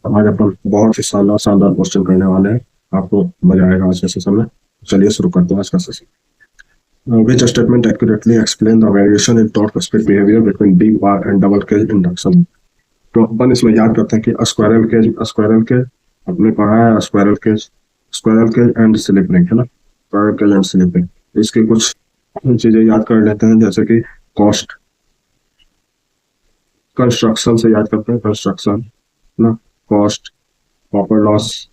आज अपन बहुत ही शानदार शानदार क्वेश्चन करने वाले हैं। आपको मजा आएगा आज के सेशन में। चलिए शुरू करते हैं आज का session. Which statement accurately explain the variation in torque speed behavior between deep bar and double cage induction? तो अपन इसमें याद करते हैं कि स्क्वायरल केज आपने पढ़ा है। Squirrel cage and slip ring है ना, squirrel cage and slip ring. इसकी कुछ चीजें याद कर लेते हैं, जैसे कि कॉस्ट, कंस्ट्रक्शन से याद करते हैं, कंस्ट्रक्शन ना, कॉस्ट, कॉपर लॉस,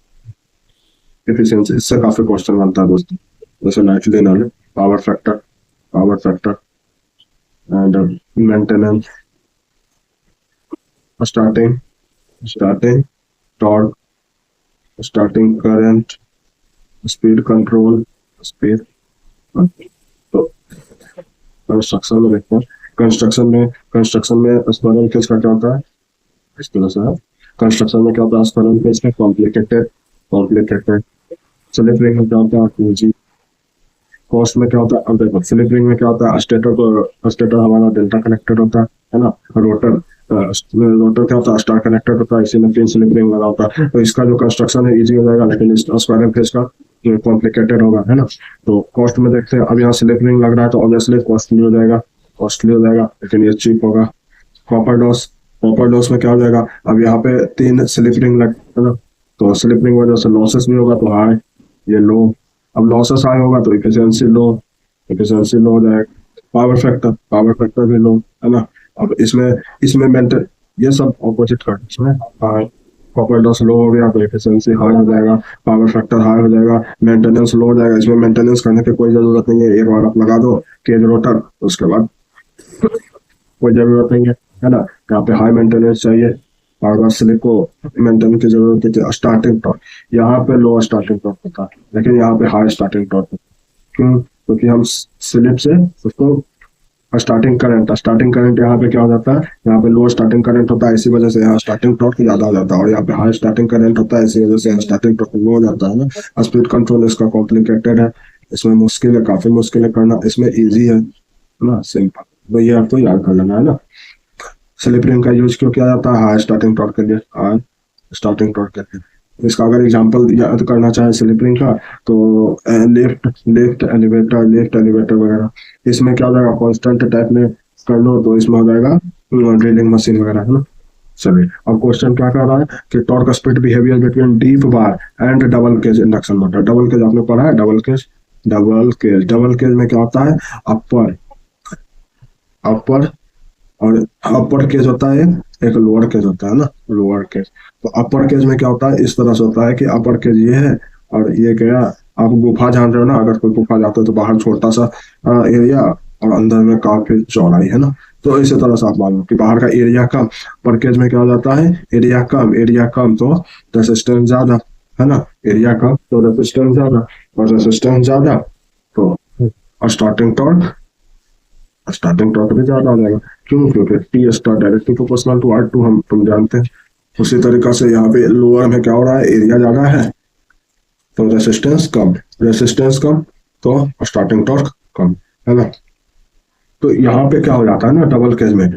एफिशिएंसी। इससे काफी क्वेश्चन बनता है दोस्तों, जैसे नाइट्रोजन वाले, power factor and maintenance, starting torque, starting current, speed control, speed. तो कंस्ट्रक्शन में देखते हैं, कंस्ट्रक्शन में स्क्वायरल केज का क्या होता है, इस तरह से है। कंस्ट्रक्शन में क्या होता है, स्क्वायरल केज का कॉम्प्लिकेटेड। स्लिप रिंग में क्या होता है, टूजी। कॉस्ट में क्या होता है, अब देखो स्लिप रिंग में क्या होता है, स्टेटर हमारा डेल्टा कनेक्टेड होता है ना। रोटर क्या होता है, स्टार कनेक्टेड होता है, इसी में तीन स्लिप रिंग लगा होता है। तो इसका जो कंस्ट्रक्शन है इजी हो जाएगा, लेकिन स्क्वायरल केज का कॉम्प्लिकेटेड होगा, है ना। तो कॉस्ट में देखते हैं, अब यहाँ स्लिप रिंग लग रहा है तो ऑब्वियसली कॉस्टली हो जाएगा, लेकिन ये चीप होगा। कॉपर डॉस में क्या हो जाएगा, अब यहाँ पे तीन स्लिप रिंग लग है ना, तो स्लिप रिंग वजह से लॉसेस भी होगा, तो हाई, ये लो। अब लॉसेस हाई होगा तो एफिशिएंसी लो हो जाएगा। पावर फैक्टर भी लो, है ना। अब इसमें मेंटेन, ये सब ऑपोजिट कर, इसमें हाई, कॉपर लॉस लो हो गया तो एफिशिएंसी हाई हो जाएगा, पावर फैक्टर हाई हो जाएगा, मेंटेनेंस लो हो जाएगा। इसमें मेंटेनेंस करने की कोई जरूरत नहीं है, एक बार आप लगा दो केज रोटर, उसके बाद कोई जरूरत नहीं है ना। यहाँ पे हाई मेंटेनेंस चाहिए, बार बार स्लिप को मेंटेन की जरूरत है। स्टार्टिंग टॉर्क, यहाँ पे लो स्टार्टिंग टॉर्क होता है, लेकिन यहाँ पे हाई स्टार्टिंग टॉर्क होता है। क्यों? क्योंकि हम स्लिप से उसको स्टार्टिंग करंट यहाँ पे क्या हो जाता है, यहाँ पे लो स्टार्टिंग करंट होता है, इसी वजह से यहाँ स्टार्टिंग टॉर्क ज्यादा हो जाता है, और यहाँ पे हाई स्टार्टिंग करंट होता है, इसी वजह से यहाँ स्टार्टिंग टॉर्क लो हो जाता है ना। स्पीड कंट्रोल इसका कॉम्प्लिकेटेड है, इसमें मुश्किल है, काफी मुश्किल है करना, इसमें ईजी है ना, सिंपल। तो ये आपको याद कर लेना है ना। स्लिप रिंग का यूज क्यों किया जाता है, हाई स्टार्टिंग टॉर्क के लिए। इसका अगर एग्जांपल याद करना चाहे स्लिप रिंग का, तो लेफ्ट एलिवेटर वगैरह, इसमें क्या हो जाएगा, कांस्टेंट टाइप में कर लो तो इसमें हो जाएगा ड्रिलिंग मशीन वगैरह, है ना। चलिए अब क्वेश्चन क्या कर रहा है कि torque speed behaviour between deep bar and double cage induction motor. Double cage आपने पढ़ा है, डबल केज में क्या होता है, अपर और अपर केज होता है, एक लोअर केज होता है ना, लोअर केज। तो अपर केज में क्या होता है, इस तरह से होता है कि अपर केज ये है, और ये क्या, आप गुफा जान रहे हो ना, अगर कोई गुफा जाते हो तो बाहर छोटा सा एरिया और अंदर में काफी चौड़ाई, है ना। तो इसी तरह से आप मानो कि बाहर का एरिया कम, अपर केज में क्या हो जाता है, एरिया कम तो रेसिस्टेंस ज्यादा, है ना। एरिया कम तो रेसिस्टेंस ज्यादा, और रेसिस्टेंस ज्यादा तो स्टार्टिंग टॉर्क भी ज्यादा हो जाएगा। क्यों? क्योंकि T star directly proportional to R2, तुम जानते हैं। उसी तरीका से यहाँ पे लोअर में क्या हो रहा है, एरिया ज्यादा है तो रेसिस्टेंस कम तो स्टार्टिंग टॉर्क कम, है ना। तो यहाँ पे क्या हो जाता है ना, डबल केज में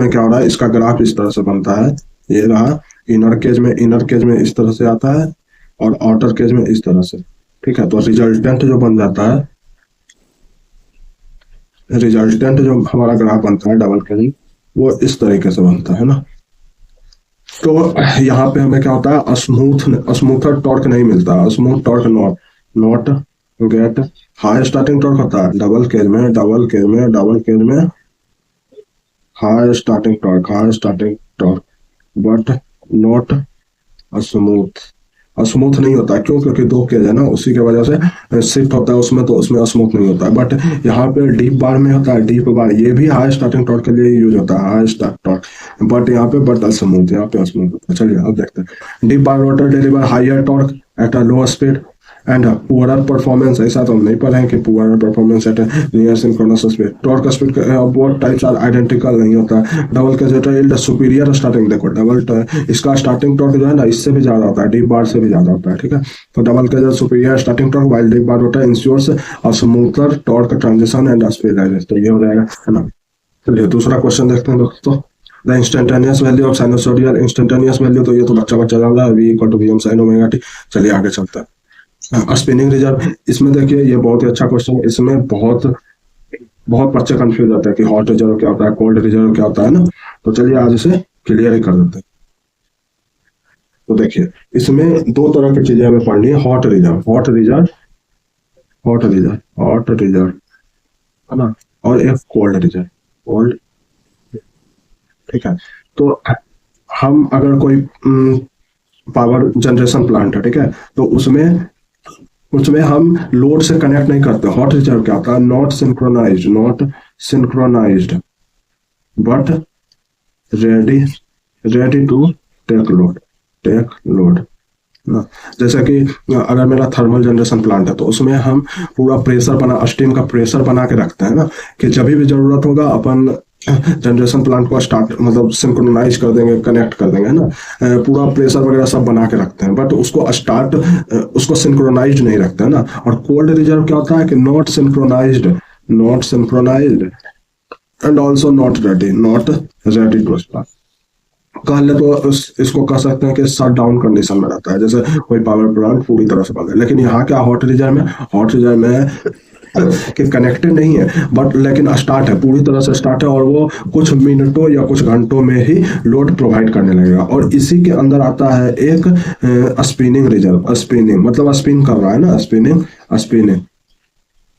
क्या हो रहा है, इसका ग्राफ इस तरह से बनता है, ये रहा। इनर केज में इस तरह से आता है, और आउटर केज में इस तरह से, ठीक है। तो रिजल्टेंट जो बन जाता है, जो हमारा ग्राफ बनता है डबल केज, वो इस तरीके से बनता है ना। तो यहाँ पे हमें क्या होता है, स्मूथर टॉर्क नहीं मिलता, smooth torque not gate. High starting torque होता है डबल केज में high starting torque, but not smooth नहीं होता। क्यों? क्योंकि दो केज है ना, उसी के वजह से शिफ्ट होता है उसमें, तो उसमें स्मूथ नहीं होता है। बट यहाँ पे डीप बार में होता है, डीप बार ये भी हाई स्टार्टिंग टॉर्क के लिए यूज होता है, हाई स्टार्ट टॉर्क, बट यहाँ पे स्मूथ होता है। चलिए अब देखते हैं। Deep bar rotor deliver higher torque at a low speed and poorer performance. ऐसा तो हम नहीं पढ़े हैं कि poorer performance at near synchronous speed. Torque speed both types are identical नहीं होता है। डबल कैजेटर सुपीरियर स्टार्टिंग, देखो इसका स्टार्टिंग टॉर्क जो है ना, इससे भी ज्यादा होता है, डीप बार से भी ज्यादा होता है, ठीक है। तो double cage rotor superior starting torque while deep bar rotor ensures a smoother torque transition and speed rise. तो ये हो जाएगा, है ना। चलिए दूसरा क्वेश्चन देखते हैं दोस्तों। The instantaneous value of sinusoidal, instantaneous value तो ये तो बच्चा बच्चा जान रहा है, v equal to V M sine omega T. चलिए आगे चलता है। स्पिनिंग रिजर्व, इसमें देखिए ये बहुत ही अच्छा क्वेश्चन है। इसमें बहुत बहुत बच्चे कंफ्यूज होते हैं कि हॉट रिजर्व क्या होता है, कोल्ड रिजर्व क्या होता है ना। तो चलिए आज इसे क्लियर ही कर देते हैं। तो देखिए इसमें दो तरह की चीजें हमें पढ़नी है, hot reserve, hot reserve, hot reserve, hot reserve है ना, और एक कोल्ड रिजर्व, कोल्ड। ठीक है, तो हम अगर कोई पावर जनरेशन प्लांट है, ठीक है, तो उसमें उसमें हम लोड से कनेक्ट नहीं करते। हॉट रिजर्व क्या होता है, not synchronised, not synchronised but ready, ready to take load, take load ना। जैसे कि अगर मेरा थर्मल जनरेशन प्लांट है तो उसमें हम पूरा प्रेशर बना, स्टीम का प्रेशर बना के रखते हैं ना, कि जब भी जरूरत होगा अपन जनरेशन प्लांट को स्टार्ट मतलब सिंक्रोनाइज कर देंगे, कनेक्ट कर देंगे, है ना। पूरा प्रेशर वगैरह सब बना के रखते हैं, बट उसको स्टार्ट उसको सिंक्रोनाइज नहीं रखते हैं ना। और कोल्ड रिजर्व क्या होता है कि not synchronised, not synchronised and also not ready, not ready to start. कह ले तो इसको कह सकते हैं कि शट डाउन कंडीशन में रहता है, जैसे कोई पावर प्लांट पूरी तरह से बंद है। लेकिन यहाँ क्या हॉट रिजर्व में, हॉट रिजर्व में कि कनेक्टेड नहीं है बट लेकिन स्टार्ट है, पूरी तरह से स्टार्ट है, और वो कुछ मिनटों या कुछ घंटों में ही लोड प्रोवाइड करने लगेगा। और इसी के अंदर आता है एक स्पिनिंग रिजर्व, स्पिनिंग मतलब स्पिन कर रहा है ना, spinning, spinning,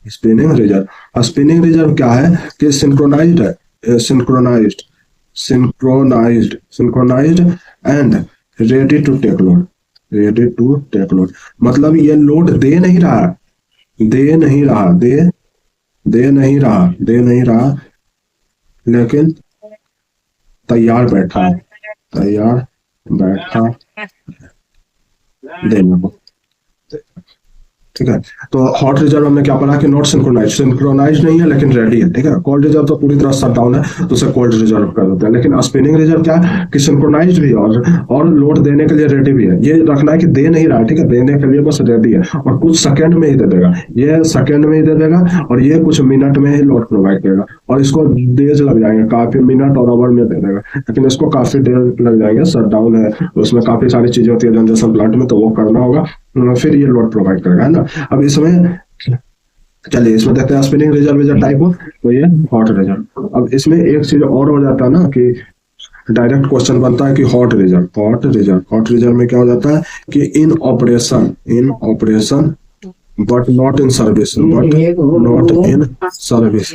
spinning reserve. Spinning reserve क्या है कि सिंक्रोनाइज्ड है, synchronised, synchronized, synchronized and ready to take load, ready to take load मतलब ये लोड दे नहीं रहा, दे नहीं रहा, दे नहीं रहा, दे नहीं रहा, लेकिन तैयार बैठा है, तैयार बैठा देने को। ठीक है, तो हॉट रिजर्व हमने क्या पढ़ा कि नॉट सिंक्रोनाइज, सिंक्रोनाइज नहीं है लेकिन रेडी है। ठीक है, कोल्ड रिजर्व तो पूरी तरह शट डाउन है तो उसे कोल्ड रिजर्व कर देते हैं। लेकिन स्पिनिंग रिजर्व क्या है कि सिंक्रोनाइज भी है और लोड देने के लिए रेडी भी है। ये रखना है कि दे नहीं रहा है, ठीक है, देने के लिए बस रेडी है और कुछ सेकंड में ही दे देगा, ये सेकंड में ही दे देगा और ये कुछ मिनट में ही लोड प्रोवाइड करेगा। और इसको डेज लग जाएंगे, काफी मिनट और आवर में दे देगा, लेकिन इसको काफी देर लग जाएंगे, शट डाउन है, उसमें काफी सारी चीजें होती है जनरेशन प्लांट में, तो वो करना होगा, फिर ये लोड प्रोवाइड करेगा, है ना। अब इसमें चलिए इसमें देखते हैं spinning reserve is a type of, तो ये हॉट रिजर्व। अब इसमें एक चीज और हो जाता है ना कि डायरेक्ट क्वेश्चन बनता है कि hot reserve, hot reserve, hot reserve में क्या हो जाता है कि इन operation, in operation but not in service, but not in service,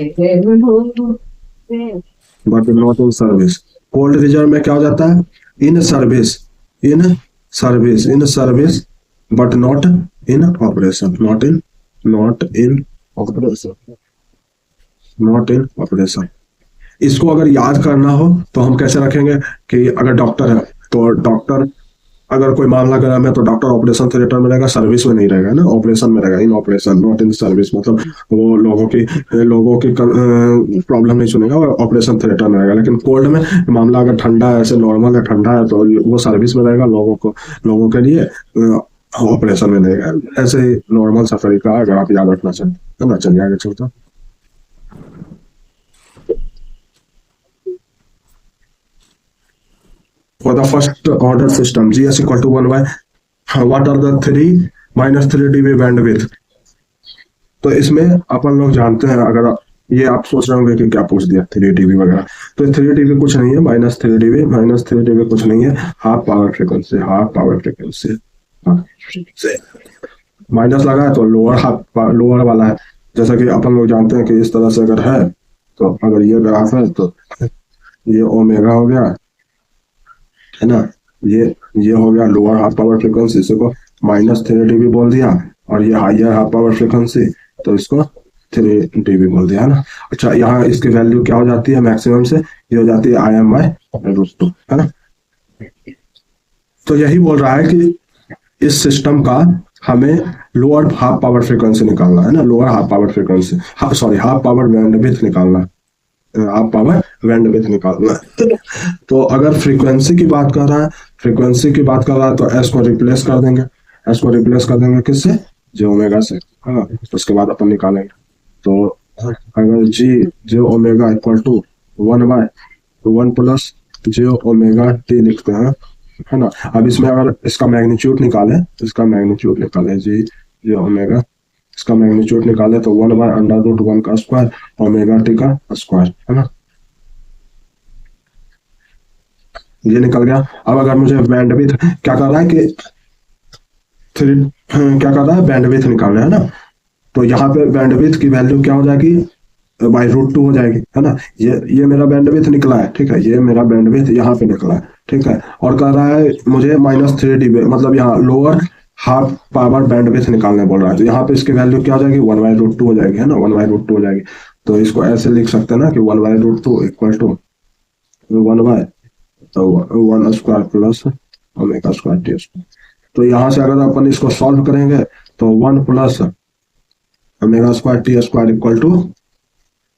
but not in service. Cold reserve में क्या हो जाता है in service, in service, in service but not in operation, not in, not in operation, not in operation. इसको अगर याद करना हो तो हम कैसे रखेंगे कि अगर डॉक्टर है तो डॉक्टर, अगर कोई मामला गरम है तो डॉक्टर ऑपरेशन थिएटर में रहेगा, सर्विस में नहीं रहेगा ना, ऑपरेशन में रहेगा, इन ऑपरेशन नॉट इन सर्विस। मतलब वो लोगों की प्रॉब्लम नहीं सुनेगा और ऑपरेशन थिएटर में रहेगा। लेकिन कोल्ड में मामला अगर ठंडा है, ऐसे नॉर्मल है, ठंडा है, तो वो सर्विस में रहेगा, लोगों के लिए ऑपरेशन में रहेगा। ऐसे ही नॉर्मल सा तरीका अगर आप याद रखना चाहते हैं। चलिए आगे चलता। For the first order system, GS equal to 1 by what are the 3 minus 3 dB bandwidth। तो इसमें अपन लोग जानते हैं, अगर ये आप सोच रहे होंगे कि क्या पूछ दिया 3 dB वगैरह, तो 3 dB कुछ नहीं है, माइनस 3 dB, माइनस 3 dB कुछ नहीं है, half power frequency, half power frequency, minus लगा है तो लोअर हाफ, लोअर वाला है। जैसा कि अपन लोग जानते हैं कि इस तरह से अगर है तो अगर ये ग्राफ है तो ये ओमेगा हो गया, है ना, ये हो गया लोअर हाफ पावर फ्रीक्वेंसी, इसको माइनस 3 dB बोल दिया, और ये हायर हाफ पावर फ्रीक्वेंसी तो इसको 3 dB बोल दिया, है ना। अच्छा, यहाँ इसकी वैल्यू क्या हो जाती है मैक्सिमम से, ये हो जाती है IM/√2, है ना। तो यही बोल रहा है कि इस सिस्टम का हमें लोअर हाफ पावर फ्रीक्वेंसी निकालना है ना, lower half power frequency, sorry half power bandwidth निकालना, हाफ पावर बैंडविड्थ निकालना। तो अगर फ्रीक्वेंसी की बात कर रहा है, फ्रीक्वेंसी की बात कर रहा है तो एस को रिप्लेस कर देंगे, एस को रिप्लेस कर देंगे किससे, जे ओमेगा से, हाँ, उसके बाद अपन निकालेंगे। तो अगर J omega equal to 1 plus J omega T लिखते हैं, है ना। अब इसमें अगर इसका मैग्नीट्यूड निकाले, जी जे ओमेगा, इसका मैग्नीट्यूड निकाले तो 1/√1 का स्क्वायर ओमेगा टी का स्क्वायर, है ना। ये निकल गया। अब अगर मुझे बैंडविड्थ क्या कर रहा है कि क्या कर रहा है, बैंडविड्थ निकालना है ना, तो यहाँ पे बैंडविड्थ की वैल्यू क्या हो जाएगी, √2 हो जाएगी, है ना। ये मेरा बैंडविड्थ निकला है, ठीक है, ये मेरा बैंडविड्थ यहाँ पे निकला है, ठीक है। और कह रहा है मुझे -3 dB, मतलब यहाँ लोअर हाफ पावर बैंडविड्थ निकालने बोल रहा है, तो यहाँ पे इसकी वैल्यू क्या हो जाएगी, 1/√2 हो जाएगी, है ना, 1/√2 हो जाएगी। तो इसको ऐसे लिख सकते हैं ना कि 1/√2 equal to 1/1 plus omega square T square. तो यहाँ से अगर अपन इसको सॉल्व करेंगे तो 1 plus omega square T square equal to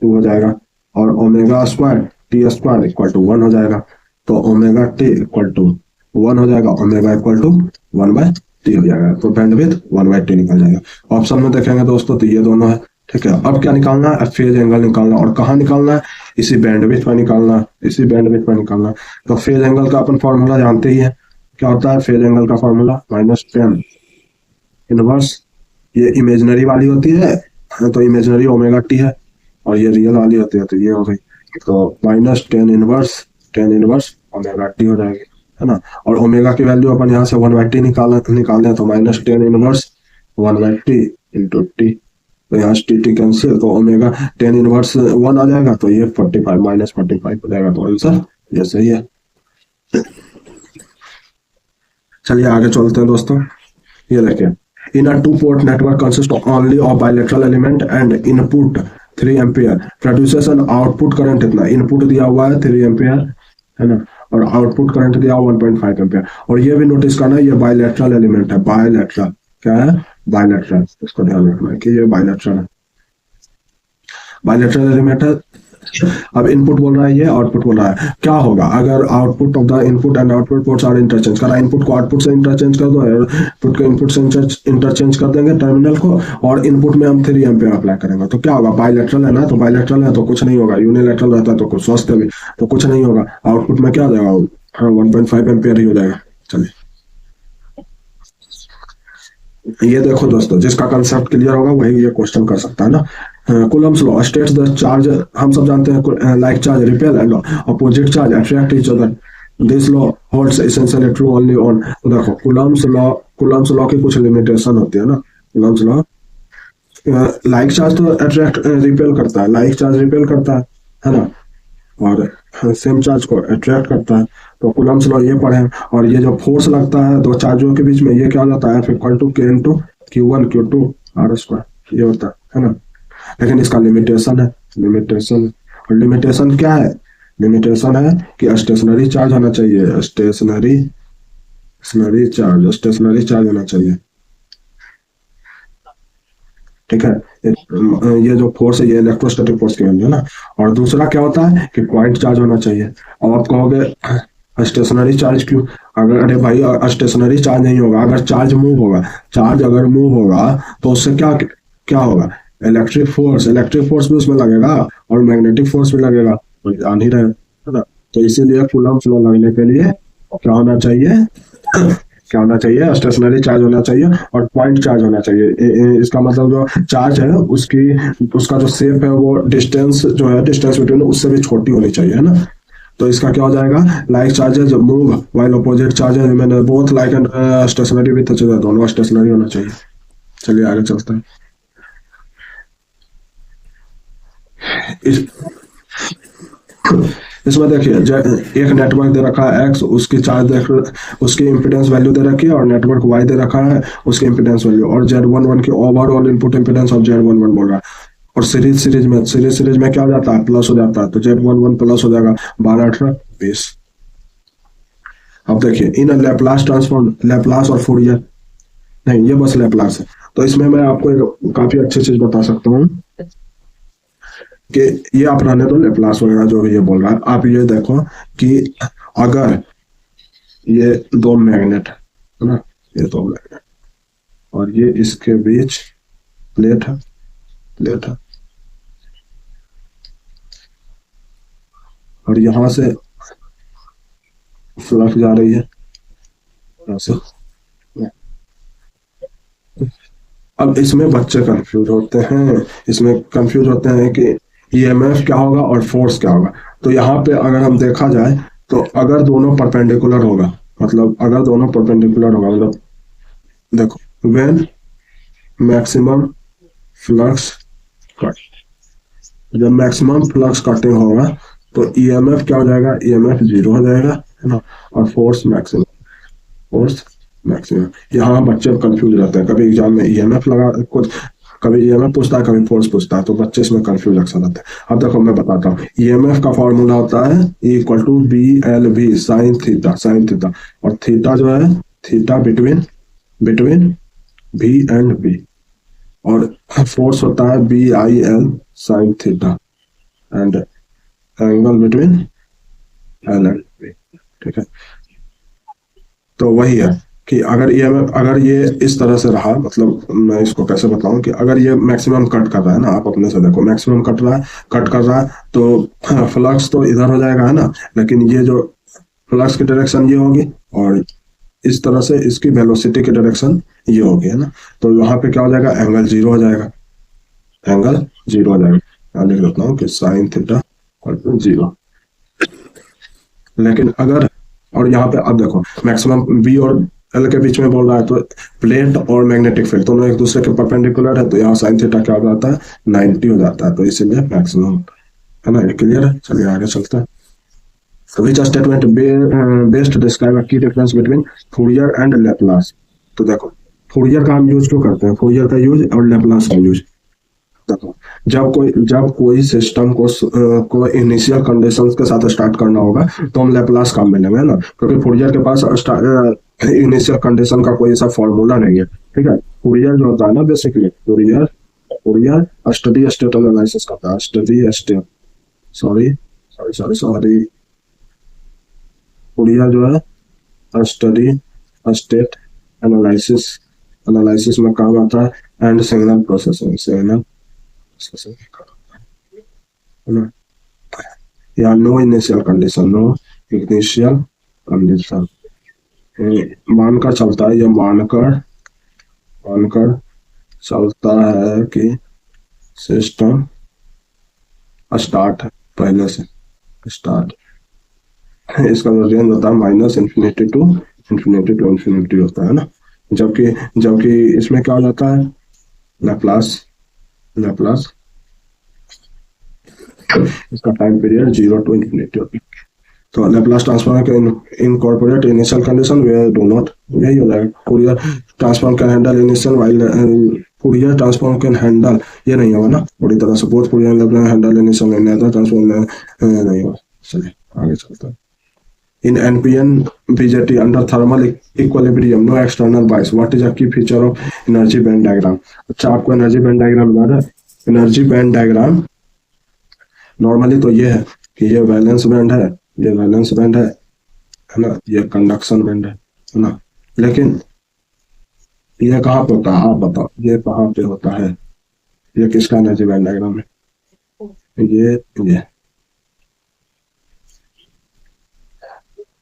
2 हो जाएगा, और omega square T square equal to 1 हो जाएगा। तो ओमेगा टी इक्वल टू 1 हो जाएगा, ओमेगा इक्वल टू 1/t हो जाएगा, तो बैंडविड्थ 1/t निकल जाएगा। ऑप्शन में देखेंगे दोस्तों तो ये दोनों है, ठीक है। अब क्या निकालना है, फेज एंगल निकालना, और कहाँ निकालना है, इसी बैंडविड्थ में निकालना है, इसी बैंडविड्थ में निकालना है। तो फेज एंगल का अपन फॉर्मूला जानते ही है, क्या होता है फेज एंगल का फॉर्मूला, -tan इनवर्स, ये इमेजिनरी वाली होती है, तो इमेजिनरी ओमेगा टी है, और ये रियल वाली होती है, तो ये हो गई, तो -tan इनवर्स ओमेगा टी हो जाएगी, है ना। और ओमेगा की वैल्यू अपन यहाँ से 1/t निकालने हैं, तो -tan inverse 1/t into T, तो यहाँ टी टी कैंसिल, तो ओमेगा tan इनवर्स 1 आ जाएगा, तो ये 45 -45 हो जाएगा, तो आंसर ये सही है। चलिए आगे चलते हैं दोस्तों। ये देखिए, इन अ 2-port network consists only of bilateral element and input 3 ampere produces an output current इतना, इनपुट दिया हुआ है 3 एम्पियर, है ना, और आउटपुट करंट दिया हुआ 1.5 एम्पियर। और ये भी नोटिस करना है, ये बायलैटरल एलिमेंट है, बायलैटरल क्या है, बायलैटरल, इसको ध्यान रखना है कि ये बायलैटरल है, बायलैटरल एलिमेंट है। अब इनपुट बोल रहा है, ये आउटपुट बोल रहा है, क्या होगा अगर output of the input and output ports are interchange करा, इनपुट को आउटपुट से इंटरचेंज कर दो, आउटपुट को इनपुट से इंटरचेंज कर देंगे टर्मिनल को, और इनपुट में हम 3 एम्पियर अप्लाई करेंगे, तो क्या होगा, बायलैटरल है ना, तो बायलैटरल है तो कुछ नहीं होगा, यूनिलैटरल रहता है तो कुछ स्वस्थ भी, तो कुछ नहीं होगा, आउटपुट में क्या हो जाएगा, 1.5 एम्पियर ही हो जाएगा। चलिए ये देखो दोस्तों, जिसका कंसेप्ट क्लियर होगा वही ये क्वेश्चन कर सकता है ना। Coulomb's law states the charge, हम सब जानते हैं like charge repel and opposite charge attract each other, this law holds essentially true only on, तो देखो कूलम्स लॉ की कुछ लिमिटेशन होती है ना। कूलम्स लॉ, लाइक चार्ज तो अट्रैक्ट रिपेल करता है, लाइक चार्ज रिपेल करता है ना, और सेम चार्ज को अट्रैक्ट करता है, तो कूलम्स लॉ ये पढ़े। और ये जो फोर्स लगता है दो चार्जों के बीच में, ये क्या हो जाता है, F equal to K into Q1 Q2 R square, ये होता है ना। लेकिन इसका लिमिटेशन है, और लिमिटेशन क्या है, लिमिटेशन है कि स्टेशनरी चार्ज होना चाहिए, स्टेशनरी चार्ज होना चाहिए, ठीक है। ये जो फोर्स है ये इलेक्ट्रोस्टैटिक फोर्स की वैल्यू है ना। और दूसरा क्या होता है कि पॉइंट चार्ज होना चाहिए। अब आप कहोगे स्टेशनरी चार्ज क्यों, अगर अरे भाई स्टेशनरी चार्ज नहीं होगा, अगर चार्ज मूव होगा, चार्ज अगर मूव होगा तो उससे क्या क्या होगा, इलेक्ट्रिक फोर्स भी उसमें लगेगा और मैग्नेटिक फोर्स भी लगेगा, जान ही रहे, है ना। तो इसीलिए कूलम्ब लॉ लगने के लिए क्या होना चाहिए, क्या होना चाहिए, स्टेशनरी चार्ज होना चाहिए और पॉइंट चार्ज होना चाहिए। इसका मतलब जो चार्ज है उसका जो शेप है वो डिस्टेंस जो है, डिस्टेंस बिटवीन उससे भी छोटी होनी चाहिए, है ना। तो इसका क्या हो जाएगा, like charges move while opposite charges मैंने बोथ लाइक एंड स्टेशनरी भी तो चाहिए, दोनों स्टेशनरी होना चाहिए। चलिए आगे चलते हैं। इसमें देखिए एक नेटवर्क दे रखा है एक्स, उसकी चार्ज उसकी इंपिडेंस वैल्यू दे रखी है, और नेटवर्क वाई दे रखा है उसकी इंपिडेंस वैल्यू, और Z11 की overall input impedance of Z11 बोल रहा है। और सीरीज में क्या हो जाता है, प्लस हो जाता है, तो Z11 प्लस हो जाएगा 12 18 20। अब देखिए इन लैपलास ट्रांसफॉर्म, लैपलास और फूरियर, नहीं ये बस लैपलास है। तो इसमें मैं आपको एक काफी अच्छी चीज बता सकता हूँ कि ये आप रहने दो लेप्लास वगैरह जो ये बोल रहा है, आप ये देखो कि अगर ये दो मैग्नेट है ना, ये दो मैग्नेट और ये इसके बीच प्लेट है और यहां से फ्लक्स जा रही है ऐसे। अब इसमें बच्चे कंफ्यूज होते हैं, इसमें कंफ्यूज होते हैं कि ईएमएफ क्या होगा और फोर्स क्या होगा। तो यहाँ पे अगर हम देखा जाए तो अगर दोनों परपेंडिकुलर होगा, मतलब अगर दोनों परपेंडिकुलर होगा, मतलब देखो व्हेन मैक्सिमम फ्लक्स कट, जब मैक्सिमम फ्लक्स कटिंग होगा तो ईएमएफ क्या हो जाएगा, ईएमएफ जीरो हो जाएगा, है ना। और फोर्स मैक्सिमम, फोर्स मैक्सिमम। यहाँ बच्चे कंफ्यूज रहते हैं, कभी एग्जाम में ईएमएफ लगा कुछ, कभी ईएमएफ पूछता है, कभी फोर्स पूछता है, तो बच्चे इसमें कंफ्यूज अक्सर रहते हैं। अब देखो मैं बताता हूँ, ईएमएफ का फॉर्मूला होता है equal to B L V sine theta, sine theta, और थीटा जो है थीटा बिटवीन, बिटवीन भी एंड बी, और फोर्स होता है B I L sine theta and angle between L and B, ठीक है। तो वही है कि अगर ये, अगर ये इस तरह से रहा, मतलब मैं इसको कैसे बताऊं कि अगर ये मैक्सिमम कट कर रहा है ना, आप अपने से देखो मैक्सिमम कट रहा है, कट कर रहा है, तो फ्लक्स तो इधर हो जाएगा, है ना, लेकिन ये जो फ्लक्स की डायरेक्शन ये होगी और इस तरह से इसकी वेलोसिटी की डायरेक्शन ये होगी, है ना। तो यहाँ पे क्या हो जाएगा, एंगल जीरो हो जाएगा, एंगल जीरो हो जाएगा। यहाँ लिख देता हूँ कि साइन थीटा जीरो। लेकिन अगर, और यहाँ पे अब देखो मैक्सिमम बी और एल के बीच में बोल रहा है, तो प्लेट और मैग्नेटिक फील्ड दोनों एक दूसरे के परपेंडिकुलर है, तो यहाँ साइन थीटा क्या हो जाता है, 90 हो जाता है, तो इसीलिए मैक्सिमम, है ना। ये क्लियर है, चलिए आगे चलते हैं। तो विच स्टेटमेंट बेस्ट डिस्क्राइब की difference between Fourier and Laplace. तो देखो फूरियर का हम यूज क्यों करते हैं, फूरियर का यूज और लेप्लास का यूज, देखो जब कोई सिस्टम को इनिशियल कंडीशंस के साथ स्टार्ट करना होगा तो हम लेप्लास काम में लेंगे, है ना, क्योंकि फूरियर के पास इनिशियल कंडीशन का कोई ऐसा फॉर्मूला नहीं है, ठीक है। फूरियर जो होता है ना, basically Fourier, Fourier steady state analysis करता है, steady state, sorry sorry sorry sorry, Fourier जो है स्टडी स्टेट एनालिसिस, एनालिसिस में काम आता है एंड सिग्नल प्रोसेसिंग, सिग्नल या no initial condition, no initial condition, मानकर चलता है, ये मानकर, मानकर चलता है कि सिस्टम स्टार्ट है, पहले से स्टार्ट। इसका जो रेंज होता है minus infinity to infinity to infinity होता है ना, जबकि जबकि इसमें क्या हो जाता है, लैप्लास, लैप्लास इसका टाइम पीरियड 0 टू इन्फिनिटी होता है। तो लैप्लास ट्रांसफॉर्म के incorporate initial condition where do not, यही हो जाएगा। Fourier transform can handle initial while, Fourier transform can handle, ये नहीं होगा ना पूरी तरह से, both Fourier Laplace handle initial and transform नहीं होगा। चलिए आगे चलते हैं। In NPN BJT under thermal equilibrium, no external bias. What is a key feature of energy band diagram? अच्छा आपको एनर्जी बैंड डायग्राम याद है, एनर्जी बैंड डायग्राम नॉर्मली तो ये है कि ये वैलेंस बैंड है, ये वैलेंस बैंड है ना, ये कंडक्शन बैंड है ना, लेकिन ये कहाँ पे होता है, आप बताओ ये कहाँ पे होता है, ये किसका एनर्जी बैंड डायग्राम है,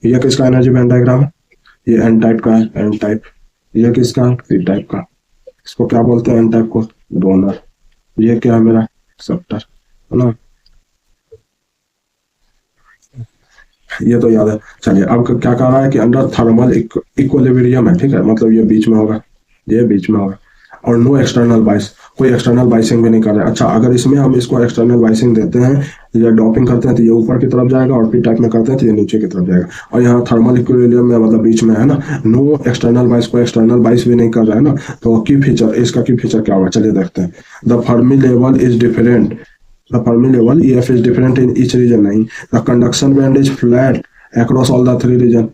ये किसका एनर्जी बैंड डायग्राम है, ये एन टाइप का है, एन टाइप। ये किसका है, पी टाइप का। इसको क्या बोलते हैं, एन टाइप को डोनर। ये क्या है, मेरा एक्सेप्टर, है ना, ये तो याद है। चलिए अब क्या कह रहा है कि अंडर थर्मल इक्विलिब्रियम है, ठीक है, मतलब ये बीच में होगा, ये बीच में होगा, और नो एक्सटर्नल बाइस, कोई एक्सटर्नल बाइसिंग भी नहीं कर रहा है। अच्छा अगर इसमें हम इसको एक्सटर्नल बाइसिंग देते हैं या डॉपिंग करते हैं तो ये ऊपर की तरफ जाएगा, और पी टाइप में करते हैं तो ये नीचे की तरफ जाएगा। और यहाँ थर्मल इक्विलिब्रियम में मतलब बीच में है ना, नो एक्सटर्नल बाइस, कोई एक्सटर्नल बाइस भी नहीं कर रहा है ना, तो की फीचर, इसका की फीचर क्या होगा, चलिए देखते हैं। The Fermi level is different, the Fermi level EF is different in each region, नहीं, the conduction band is flat across all the three region,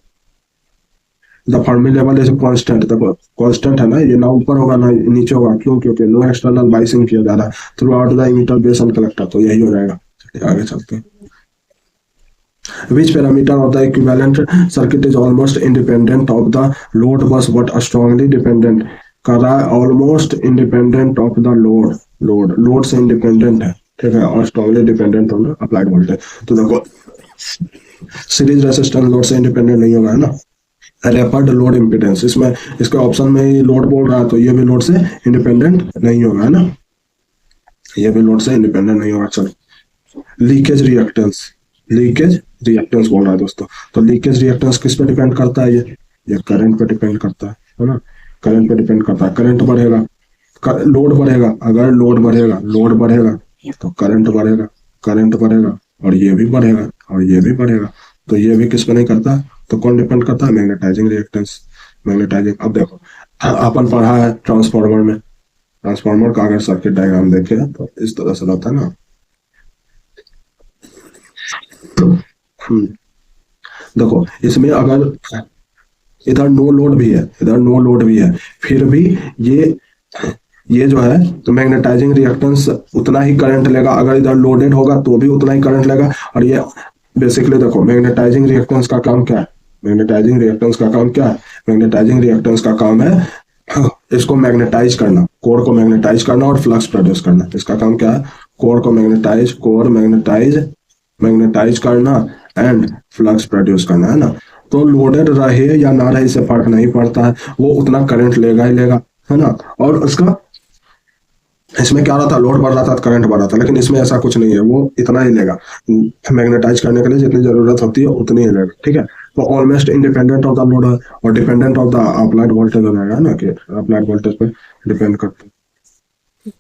the Fermi level is constant, देखो constant है ना, ये ना ऊपर होगा ना नीचे होगा, क्यों, क्योंकि नो एक्सटर्नल बाइसिंग किया जा रहा है through out the emitter base and collector, तो यही हो जाएगा। आगे चलते हैं। Which parameter of the equivalent circuit is almost independent of the load bus but strongly dependent, कर रहा है almost independent of the load से independent है, ठीक है, और strongly dependent on applied voltage. तो देखो सीरीज रेसिस्टेंस लोड से इंडिपेंडेंट नहीं होगा, है ना। रैपर्ड लोड इम्पिडेंस, इसमें इसके ऑप्शन में ही लोड बोल रहा है, तो ये भी लोड से इंडिपेंडेंट नहीं होगा, है ना, ये भी लोड से इंडिपेंडेंट नहीं होगा। चलो, लीकेज रिएक्टेंस, लीकेज रिएक्टेंस बोल रहा है दोस्तों। तो लीकेज रिएक्टेंस किस पे डिपेंड करता है, ये करंट पे डिपेंड करता है ना, करंट पे डिपेंड करता है। करंट बढ़ेगा, लोड बढ़ेगा, अगर लोड बढ़ेगा, लोड बढ़ेगा तो करंट बढ़ेगा, करंट बढ़ेगा और ये भी बढ़ेगा और ये भी बढ़ेगा। तो ये भी किस पे नहीं करता, तो कौन डिपेंड करता है, मैग्नेटाइजिंग रिएक्टेंस, मैग्नेटाइजिंग। अब देखो अपन पढ़ा है ट्रांसफार्मर में, ट्रांसफार्मर का अगर सर्किट डायग्राम देखे तो इस तरह से रहता है ना। देखो इसमें अगर इधर नो लोड भी है, इधर नो लोड भी है, फिर भी ये जो है तो मैग्नेटाइजिंग रिएक्टेंस उतना ही करंट लेगा, अगर इधर लोडेड होगा तो भी उतना ही करंट लेगा। और ये बेसिकली देखो मैग्नेटाइजिंग रिएक्टेंस का काम क्या है, मैग्नेटाइजिंग रिएक्टेंस का काम क्या है, मैग्नेटाइजिंग रिएक्टेंस का काम है इसको मैग्नेटाइज करना, कोर को मैग्नेटाइज करना और फ्लक्स प्रोड्यूस करना। इसका काम क्या है, कोर को मैग्नेटाइज, कोर मैग्नेटाइज, मैग्नेटाइज करना एंड फ्लक्स प्रोड्यूस करना, है ना। तो लोडेड रहे या ना रहे इससे फर्क नहीं पड़ता है, वो उतना करंट लेगा ही लेगा, है ना। और उसका इसमें क्या रहा था, लोड बढ़ रहा था, करंट बढ़ रहा था, लेकिन इसमें ऐसा कुछ नहीं है, वो इतना ही लेगा, मैग्नेटाइज करने के लिए जितनी जरूरत होती है उतनी ही लेगा, ठीक है। तो almost independent of the load है और dependent of the applied voltage हो जाएगा ना, कि अप्लाइड वोल्टेज पे डिपेंड करता है।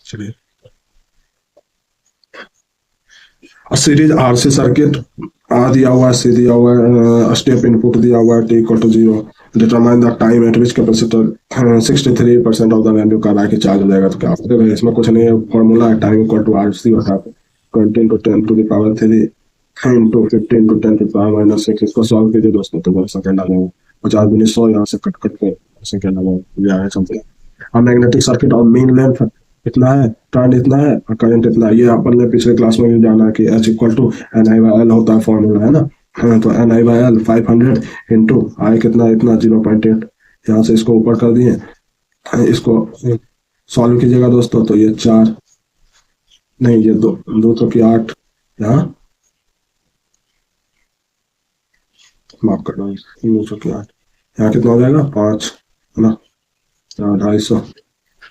चलिए, सीरीज आरसी सर्किट आ दिया हुआ है, सी दिया हुआ है, स्टेप इनपुट दिया हुआ है, T equal to 0, determine the time at which capacitor 63% of the value का कि चार्ज हो जाएगा। तो क्या होगा, इसमें कुछ नहीं है, फॉर्मूला है time equal to R C होता है 20 into 10 to the power 3 into 15 to 10 to the power minus 6। इसको सॉल्व कीजिए दोस्तों, तो बहुत सेकंड आ जाएगा, 50 मिनट 100 यहाँ से कट कट के सेकंड आ जाएगा, समथिंग। अब मैग्नेटिक सर्किट और मीन लेंथ इतना है, टर्न इतना है और करंट इतना है। ये अपन ने पिछले क्लास में भी जाना कि H equal to N I by L होता है, फॉर्मूला है ना। हाँ, तो N I by L 500 into I कितना, इतना 0.8, यहाँ से इसको ऊपर कर दिए, इसको सॉल्व कीजिएगा दोस्तों, तो ये 4 नहीं, ये 2 2 तो की 8, यहाँ माफ कर दो, 2 तो की 8, यहाँ कितना हो जाएगा 5, है ना, 250,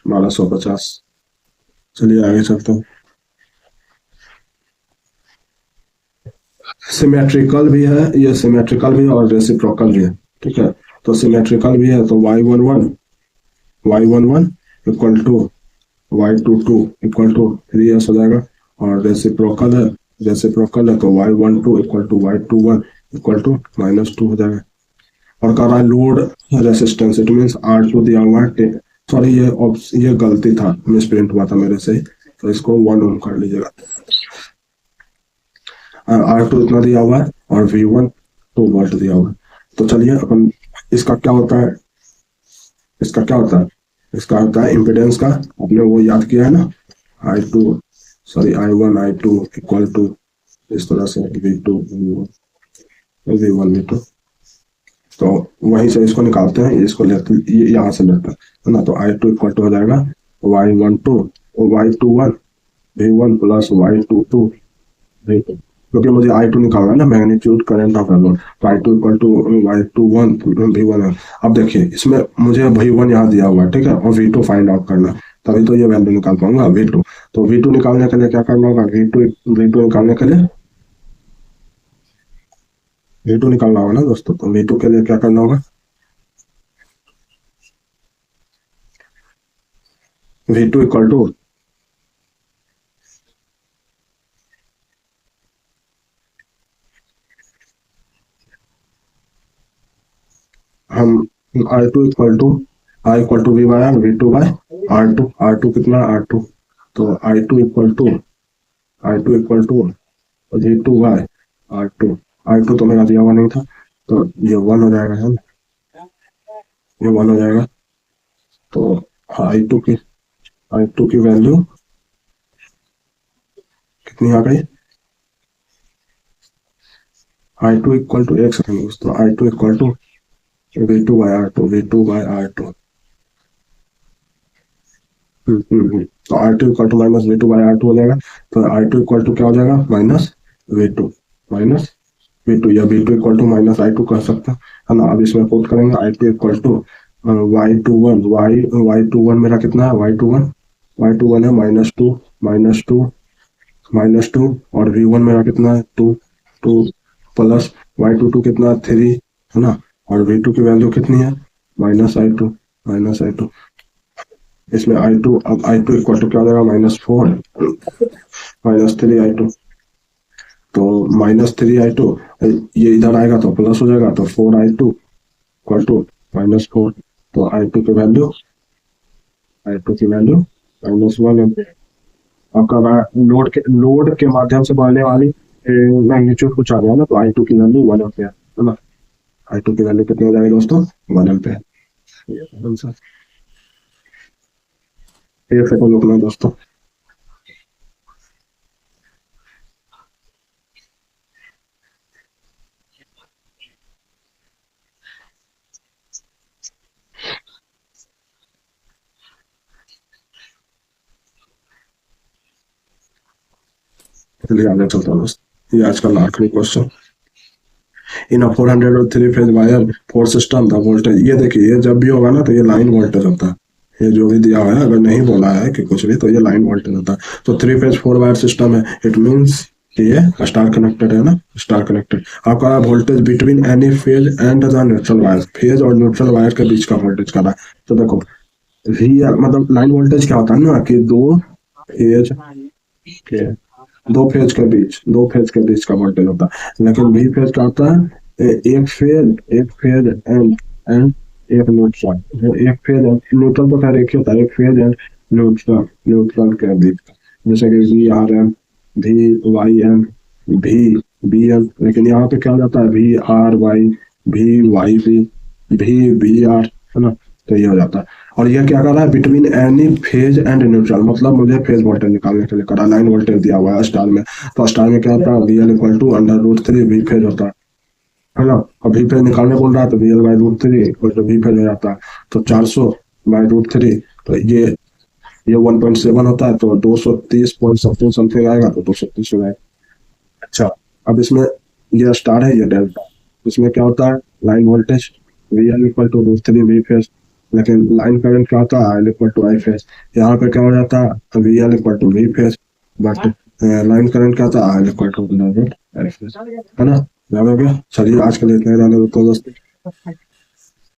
1250। चलिए आगे चलते हैं। सिमेट्रिकल भी है, ये सिमेट्रिकल भी है और रेसिप्रोकल भी है, ठीक है। तो सिमेट्रिकल भी है तो y11 equal to y22 equal to 3s हो जाएगा, और रेसिप्रोकल है, रेसिप्रोकल है तो y12 equal to y21 equal to -2 हो जाएगा। और कह रहा है load resistance, it means R2 दिया हुआ है, सॉरी ये गलती था, मिसप्रिंट हुआ था मेरे से, तो इसको 1 ओम कर लीजिएगा। R2 इतना दिया हुआ है और V1 2 वोल्ट दिया हुआ है। तो चलिए अपन इसका क्या होता है, इसका क्या होता है, इसका होता है इम्पिडेंस का, आपने वो याद किया है ना, I1 I2 इक्वल टू इस तरह से V2 V1 V2। तो वहीं से इसको निकालते हैं, इसको लेते ये यहाँ से लेते हैं ना। तो I2 इक्वल टू हो जाएगा Y12 Y21 V1 plus Y22 V2, क्योंकि मुझे I2 निकालना है ना, मैग्नीट्यूड करंट ऑफ लोड। तो I2 equal to Y21 V1 है। अब देखिए इसमें मुझे V1 यहाँ दिया हुआ है, ठीक है, और V2 फाइंड आउट करना, तभी तो ये वैल्यू निकाल पाऊंगा V2। तो V2 निकालने के लिए क्या करना होगा, V2 निकालने के लिए V2 निकालना होगा ना दोस्तों। तो V2 के लिए क्या करना होगा, V2 इक्वल टू हम I2 equal to I equal to V by R, V2 by R2, R2 कितना R2, तो I2 equal to V2 by R2, R2 तो मेरा दिया हुआ नहीं था, तो ये 1 हो जाएगा, है ना, ये 1 हो जाएगा। तो I2 की वैल्यू कितनी आ गई, I2 इक्वल टू, एक सेकंड दोस्तों, I2 equal to V2 by R2, तो R2 equal to minus V2 by R2 हो जाएगा। तो R2 इक्वल टू क्या हो जाएगा, माइनस V2 माइनस V2 या V2 equal to minus I2 कर सकते हैं, है ना। अब इसमें पुट करेंगे I2 इक्वल टू Y21 मेरा कितना है, Y21 है -2 और V1 मेरा कितना है 2 प्लस Y22 कितना है 3, है ना। और V2 की वैल्यू कितनी है -I2। इसमें I2, अब I2 इक्वल टू क्या हो जाएगा -4 -3I2, तो -3I2 ये इधर आएगा तो प्लस हो जाएगा, तो 4I2 इक्वल टू -4, तो I2 की वैल्यू -1 आपका लोड के माध्यम से बढ़ने वाली मैग्नीट्यूड कुछ आ गया ना, तो I2 की वैल्यू 1 एम्पियर, है ना। I2 की वैल्यू कितनी हो जाएगी दोस्तों, 1 एम्पियर। एक सेकंड रुकना दोस्तों। चलिए आगे चलता हूँ दोस्तों, ये आज का आखिरी question. In 403 phase wire four system the voltage, ये देखिए ये जब भी होगा ना तो ये लाइन वोल्टेज होता है, ये जो भी दिया हुआ है, अगर नहीं बोला है कि कुछ भी तो ये लाइन वोल्टेज होता है। तो 3 फेज 4 वायर सिस्टम है, इट मीन्स कि ये स्टार कनेक्टेड है ना, स्टार कनेक्टेड। आपका voltage between any phase and the neutral wire, phase और न्यूट्रल वायर के बीच का वोल्टेज का रहा है। तो देखो वी मतलब लाइन वोल्टेज क्या होता है ना कि फेज के दो फेज के बीच का वोल्टेज होता है। लेकिन वी फेज का होता है एक फेज एंड एक न्यूट्रल, एक फेज न्यूट्रल तो खैर एक ही होता है, एक फेज एंड न्यूट्रल के बीच का, जैसे कि VRM, VYM, VBM। लेकिन यहाँ पे क्या हो जाता है VRY, VYB, VBR, है ना। तो ये हो जाता है। और ये क्या कर रहा है, between any phase and neutral, मतलब मुझे फेज वोल्टेज निकालने के लिए करा, लाइन वोल्टेज दिया हुआ है स्टार में, तो स्टार में क्या होता है VL equal to √3 V phase होता है ना। अब V फेज निकालने बोल रहा है तो VL by √3 equal to V phase हो जाता है, तो 400 बाई √3, तो ये 1.7 होता है, तो 230 समथिंग आएगा, तो 230 हो जाएगा। अच्छा, अब इसमें ये स्टार है, ये डेल्टा, इसमें क्या होता है line voltage VL equal to √3 V phase, लेकिन लाइन करंट क्या होता है I equal to I phase. यहाँ पे क्या हो जाता है VL equal to V phase, but line current क्या होता है I equal to I phase, है ना। ध्यान हो गया। चलिए आज के लिए इतना ही रहने देते हैं दोस्तों।